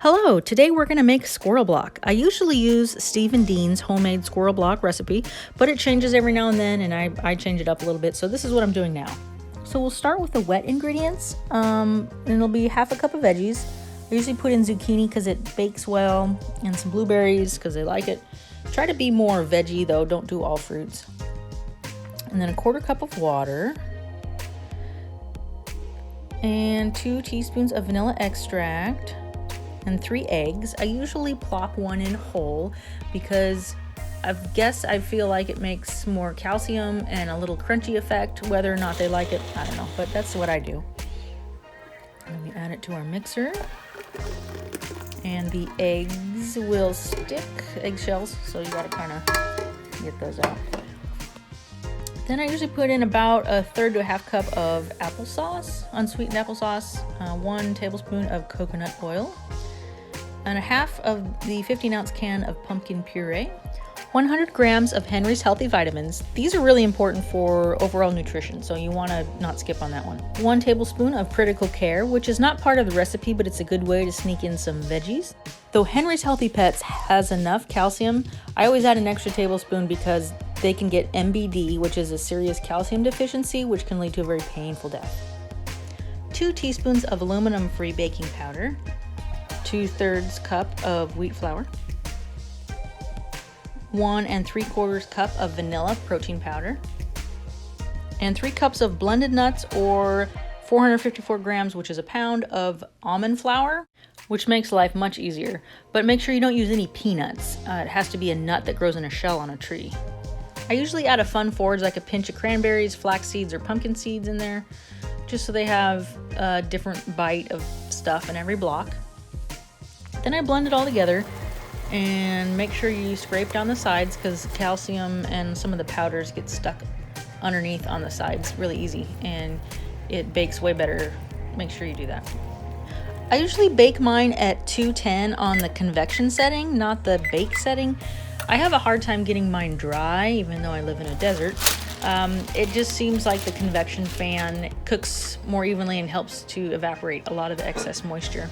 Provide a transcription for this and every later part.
Hello, today we're going to make squirrel block. I usually use Steve and Dean's homemade squirrel block recipe, but it changes every now and then and I change it up a little bit, so this is what I'm doing now. So we'll start with the wet ingredients, and it'll be half a cup of veggies. I usually put in zucchini because it bakes well, and some blueberries because I like it. Try to be more veggie though, don't do all fruits. And then a quarter cup of water, and 2 teaspoons of vanilla extract, and 3 eggs. I usually plop one in whole because I feel like it makes more calcium and a little crunchy effect. Whether or not they like it, I don't know, but that's what I do. Let me add it to our mixer. And the eggs will stick, eggshells, so you gotta kind of get those out. Then I usually put in about a third to a half cup of applesauce, unsweetened applesauce, 1 tablespoon of coconut oil, and a half of the 15-ounce can of pumpkin puree, 100 grams of Henry's Healthy Vitamins. These are really important for overall nutrition, so you want to not skip on that one. 1 tablespoon of Critical Care, which is not part of the recipe, but it's a good way to sneak in some veggies. Though Henry's Healthy Pets has enough calcium, I always add an extra tablespoon because they can get MBD, which is a serious calcium deficiency, which can lead to a very painful death. 2 teaspoons of aluminum-free baking powder, 2/3 cup of wheat flour, 1 3/4 cup of vanilla protein powder, and 3 cups of blended nuts, or 454 grams, which is a pound, of almond flour, which makes life much easier. But make sure you don't use any peanuts. It has to be a nut that grows in a shell on a tree. I usually add a fun forage like a pinch of cranberries, flax seeds, or pumpkin seeds in there, just so they have a different bite of stuff in every block. Then I blend it all together and make sure you scrape down the sides because calcium and some of the powders get stuck underneath on the sides really easy, and it bakes way better. Make sure you do that. I usually bake mine at 210 on the convection setting, not the bake setting. I have a hard time getting mine dry, even though I live in a desert. It just seems like the convection fan cooks more evenly and helps to evaporate a lot of the excess moisture.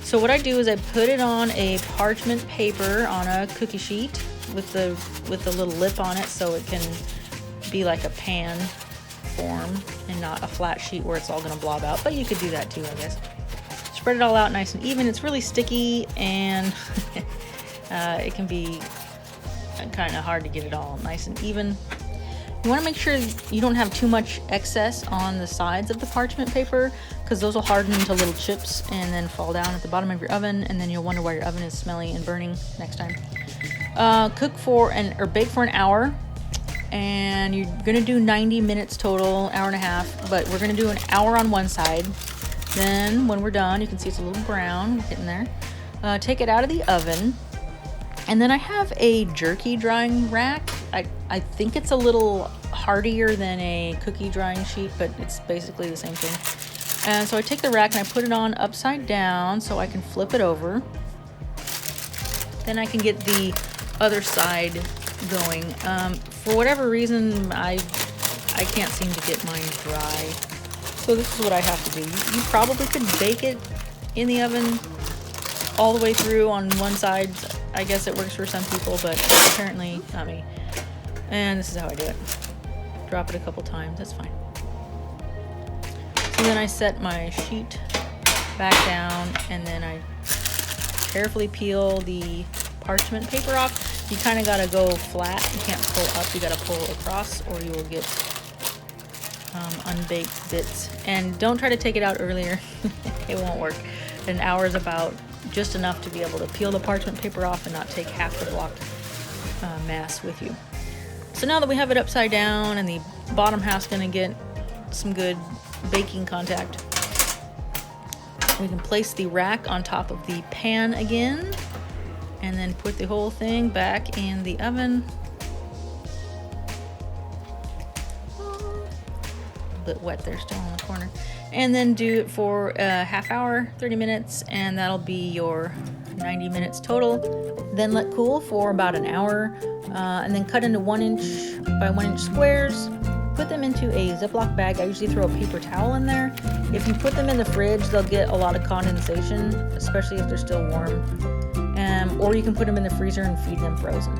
So what I do is I put it on a parchment paper on a cookie sheet with the little lip on it, so it can be like a pan form and not a flat sheet where it's all going to blob out. But you could do that too, I guess. Spread it all out nice and even. It's really sticky and it can be kind of hard to get it all nice and even. You want to make sure you don't have too much excess on the sides of the parchment paper, because those will harden into little chips and then fall down at the bottom of your oven, and then you'll wonder why your oven is smelly and burning next time. Bake for an hour, and you're going to do 90 minutes total, hour and a half, but we're going to do an hour on one side. Then when we're done, you can see it's a little brown, getting there. Take it out of the oven. And then I have a jerky drying rack. I think it's a little hardier than a cookie drying sheet, but it's basically the same thing. And so I take the rack and I put it on upside down so I can flip it over. Then I can get the other side going. For whatever reason, I can't seem to get mine dry. So this is what I have to do. You probably could bake it in the oven all the way through on one side. I guess it works for some people, but apparently not me. And this is how I do it. Drop it a couple times, that's fine. So then I set my sheet back down, and then I carefully peel the parchment paper off. You kind of got to go flat. You can't pull up, you got to pull across, or you will get unbaked bits. And don't try to take it out earlier. It won't work. An hour is about just enough to be able to peel the parchment paper off and not take half the block mass with you. So now that we have it upside down and the bottom half's going to get some good baking contact, we can place the rack on top of the pan again and then put the whole thing back in the oven. A bit wet there still in the corner. And then do it for a half hour, 30 minutes, and that'll be your 90 minutes total. Then let cool for about an hour, and then cut into 1 inch by 1 inch squares. put them into a Ziploc bag. I usually throw a paper towel in there. If you put them in the fridge, they'll get a lot of condensation, especially if they're still warm. Or you can put them in the freezer and feed them frozen.